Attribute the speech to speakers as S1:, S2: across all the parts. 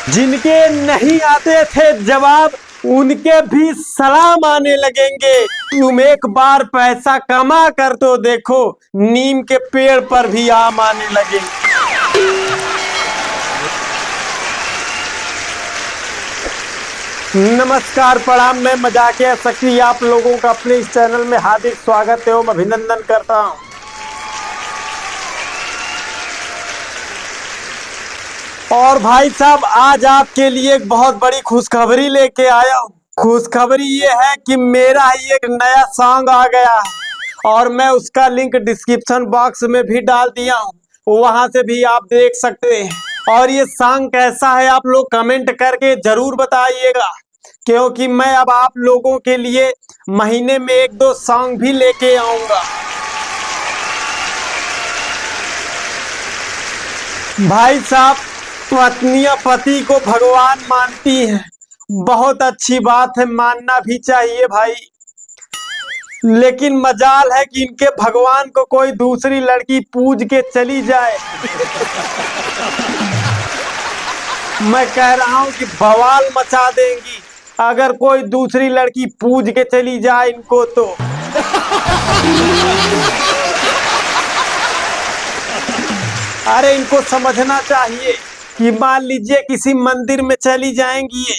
S1: जिनके नहीं आते थे जवाब उनके भी सलाम आने लगेंगे। तुम एक बार पैसा कमा कर तो देखो, नीम के पेड़ पर भी आम आने लगेंगे। नमस्कार, प्रणाम। मैं मजाकिया शक्ति आप लोगों का अपने इस चैनल में हार्दिक स्वागत एवं अभिनंदन करता हूं। और भाई साहब, आज आपके लिए एक बहुत बड़ी खुशखबरी लेके आया हूँ। खुशखबरी ये है कि मेरा ही एक नया सॉन्ग आ गया है और मैं उसका लिंक डिस्क्रिप्शन बॉक्स में भी डाल दिया हूँ, वहां से भी आप देख सकते हैं। और ये सॉन्ग कैसा है आप लोग कमेंट करके जरूर बताइएगा, क्योंकि मैं अब आप लोगों के लिए महीने में 1-2 सॉन्ग भी लेके आऊंगा। भाई साहब, पत्नियां पति को भगवान मानती हैं, बहुत अच्छी बात है, मानना भी चाहिए भाई। लेकिन मजाल है कि इनके भगवान को कोई दूसरी लड़की पूज के चली जाए। मैं कह रहा हूं कि बवाल मचा देंगी अगर कोई दूसरी लड़की पूज के चली जाए इनको तो। अरे इनको समझना चाहिए कि मान लीजिए किसी मंदिर में चली जाएंगी ये,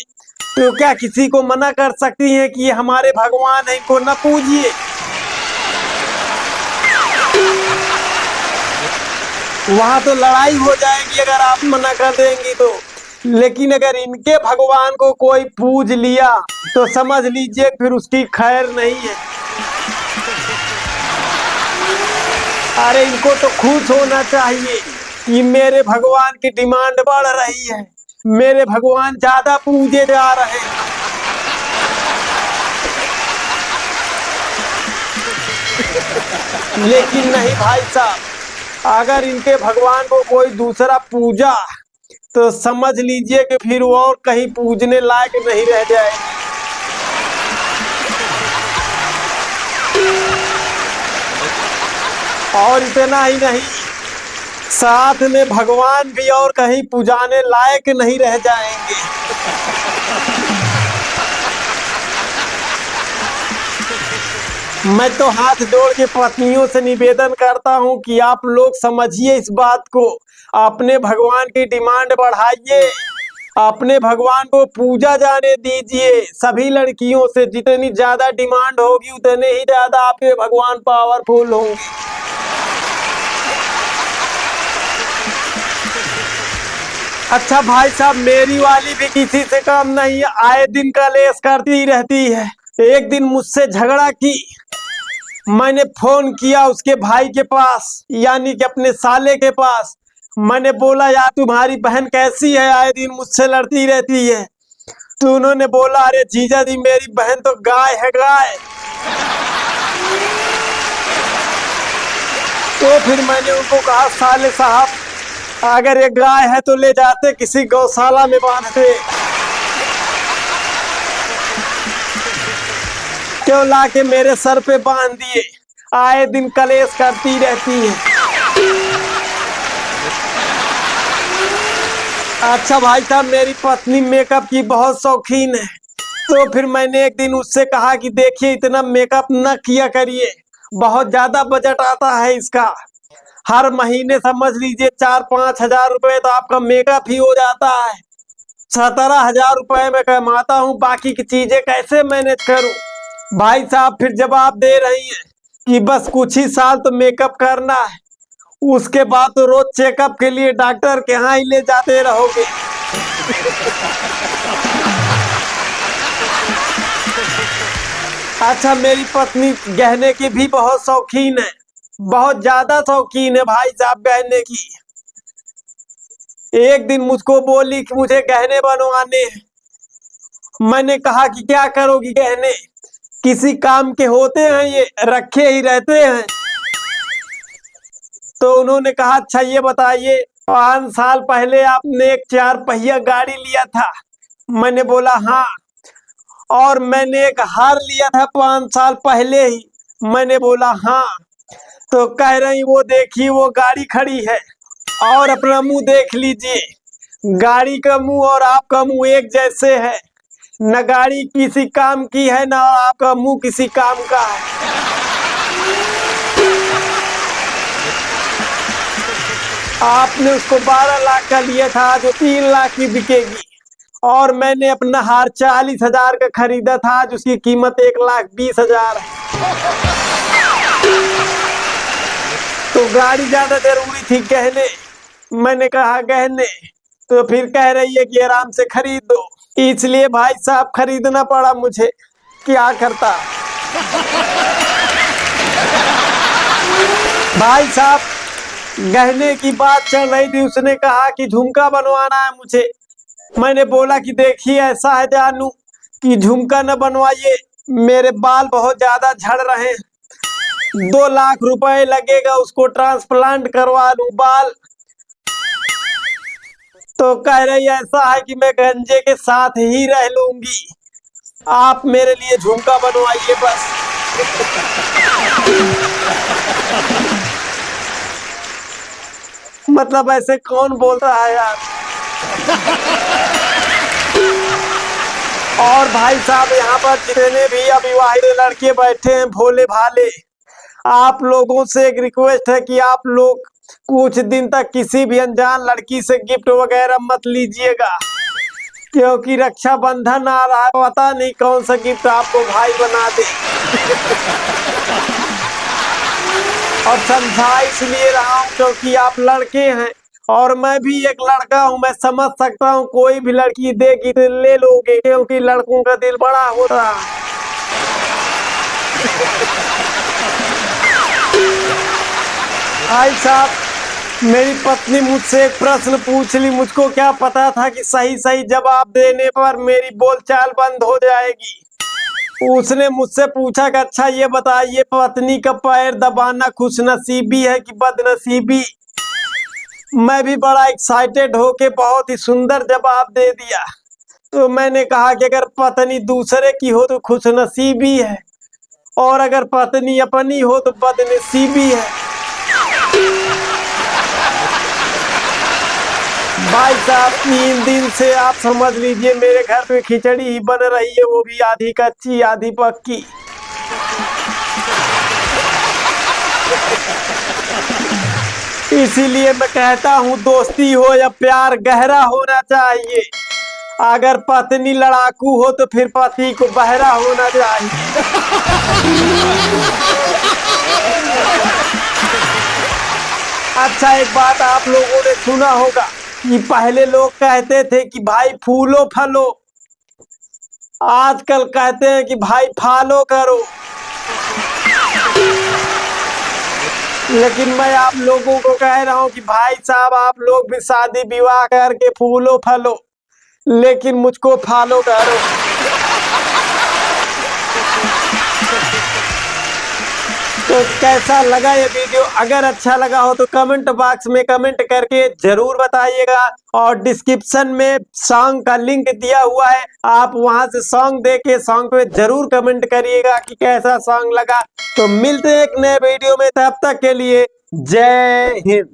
S1: तो क्या किसी को मना कर सकती हैं कि ये हमारे भगवान है, इनको न पूजिए। वहां तो लड़ाई हो जाएगी अगर आप मना कर देंगी तो। लेकिन अगर इनके भगवान को कोई पूज लिया तो समझ लीजिए फिर उसकी खैर नहीं है। अरे इनको तो खुश होना चाहिए कि मेरे भगवान की डिमांड बढ़ रही है, मेरे भगवान ज्यादा पूजे जा रहे हैं। लेकिन नहीं भाई साहब, अगर इनके भगवान को कोई दूसरा पूजा तो समझ लीजिए कि फिर वो और कहीं पूजने लायक नहीं रह जाएगी। और इतना ही नहीं, साथ में भगवान भी और कहीं पुजाने लायक नहीं रह जाएंगे। मैं तो हाथ जोड़ के पत्नियों से निवेदन करता हूं कि आप लोग समझिए इस बात को, अपने भगवान की डिमांड बढ़ाइए, अपने भगवान को पूजा जाने दीजिए। सभी लड़कियों से जितनी ज्यादा डिमांड होगी उतने ही ज्यादा आपके भगवान पावरफुल होंगे। अच्छा भाई साहब, मेरी वाली भी किसी से कम नहीं है, आए दिन कलेश करती रहती है। एक दिन मुझसे झगड़ा की, मैंने फोन किया उसके भाई के पास, यानी कि अपने साले के पास। मैंने बोला यार तुम्हारी बहन कैसी है, आए दिन मुझसे लड़ती रहती है। तो उन्होंने बोला अरे जीजा जी मेरी बहन तो गाय है, गाय। तो फिर मैंने उनको कहा साले साहब, अगर ये गाय है तो ले जाते किसी गौशाला में बांधते, क्यों लाके मेरे सर पे बांध दिए। आए दिन कलेश करती रहती है। अच्छा भाई साहब, मेरी पत्नी मेकअप की बहुत शौकीन है, तो फिर मैंने एक दिन उससे कहा कि देखिए इतना मेकअप न किया करिए, बहुत ज्यादा बजट आता है इसका। हर महीने समझ लीजिए 4-5 हजार रुपए तो आपका मेकअप ही हो जाता है। 17,000 रुपए में कमाता हूँ, बाकी की चीजें कैसे मैनेज करूँ। भाई साहब फिर जवाब दे रही हैं कि बस कुछ ही साल तो मेकअप करना है, उसके बाद तो रोज चेकअप के लिए डॉक्टर के यहाँ ही ले जाते रहोगे। अच्छा, मेरी पत्नी गहने की भी बहुत शौकीन है, बहुत ज्यादा शौकीन है भाई साहब गहने की। एक दिन मुझको बोली कि मुझे गहने बनवाने हैं। मैंने कहा कि क्या करोगी गहने, किसी काम के होते हैं ये, रखे ही रहते हैं। तो उन्होंने कहा अच्छा ये बताइए, 5 साल पहले आपने एक 4 पहिया गाड़ी लिया था। मैंने बोला हाँ। और मैंने एक हार लिया था 5 साल पहले ही। मैंने बोला हाँ। तो कह रही वो देखिए वो गाड़ी खड़ी है और अपना मुंह देख लीजिए। गाड़ी का मुंह और आपका मुंह एक जैसे है। न गाड़ी किसी काम की है, न आपका मुंह किसी काम का है। आपने उसको 12 लाख का लिया था, जो 3 लाख की बिकेगी, और मैंने अपना हार 40,000 का खरीदा था, जिसकी कीमत 1,20,000 है। तो गाड़ी ज्यादा जरूरी थी गहने, मैंने कहा गहने, तो फिर कह रही है कि आराम से खरीद दो, इसलिए भाई साहब खरीदना पड़ा मुझे, क्या करता। भाई साहब गहने की बात चल रही थी, उसने कहा कि झुमका बनवाना है मुझे। मैंने बोला कि देखिए ऐसा है जानू कि झुमका न बनवाइए, मेरे बाल बहुत ज्यादा झड़ रहे हैं, 2 लाख रुपए लगेगा, उसको ट्रांसप्लांट करवा लूं बाल। तो कह रही ऐसा है कि मैं गंजे के साथ ही रह लूंगी, आप मेरे लिए झुमका बनवाइए बस। मतलब ऐसे कौन बोल रहा है यार। और भाई साहब यहाँ पर जितने भी अविवाहित लड़के बैठे हैं भोले भाले, आप लोगों से एक रिक्वेस्ट है कि आप लोग कुछ दिन तक किसी भी अनजान लड़की से गिफ्ट वगैरह मत लीजिएगा, क्योंकि रक्षाबंधन आ रहा है, पता नहीं कौन सा गिफ्ट आपको भाई बना दे। और समझा इसलिए रहा हूँ क्योंकि आप लड़के हैं और मैं भी एक लड़का हूँ, मैं समझ सकता हूँ कोई भी लड़की देगी तो ले लोगे, क्योंकि लड़कों का दिल बड़ा होता है। भाई साहब मेरी पत्नी मुझसे एक प्रश्न पूछ ली, मुझको क्या पता था कि सही सही जवाब देने पर मेरी बोलचाल बंद हो जाएगी। उसने मुझसे पूछा कि अच्छा ये बताइए, पत्नी का पैर दबाना खुशनसीबी है कि बदनसीबी। मैं भी बड़ा एक्साइटेड होके बहुत ही सुंदर जवाब दे दिया। तो मैंने कहा कि अगर पत्नी दूसरे की हो तो खुशनसीबी है, और अगर पत्नी अपनी हो तो बदनसीबी है। भाई साहब 3 दिन से आप समझ लीजिए मेरे घर पे खिचड़ी ही बन रही है, वो भी आधी कच्ची आधी पक्की। इसीलिए मैं कहता हूँ दोस्ती हो या प्यार गहरा होना चाहिए, अगर पत्नी लड़ाकू हो तो फिर पति को बहरा होना चाहिए। अच्छा एक बात आप लोगों ने सुना होगा कि पहले लोग कहते थे कि भाई फूलो फलो, आजकल कहते हैं कि भाई फॉलो करो। लेकिन मैं आप लोगों को कह रहा हूं कि भाई साहब आप लोग भी शादी विवाह करके फूलो फलो, लेकिन मुझको फॉलो करो। तो कैसा लगा ये वीडियो? अगर अच्छा लगा हो तो कमेंट बॉक्स में कमेंट करके जरूर बताइएगा, और डिस्क्रिप्शन में सॉन्ग का लिंक दिया हुआ है, आप वहां से सॉन्ग देके सॉन्ग पे जरूर कमेंट करिएगा कि कैसा सॉन्ग लगा। तो मिलते हैं एक नए वीडियो में, तब तक के लिए जय हिंद।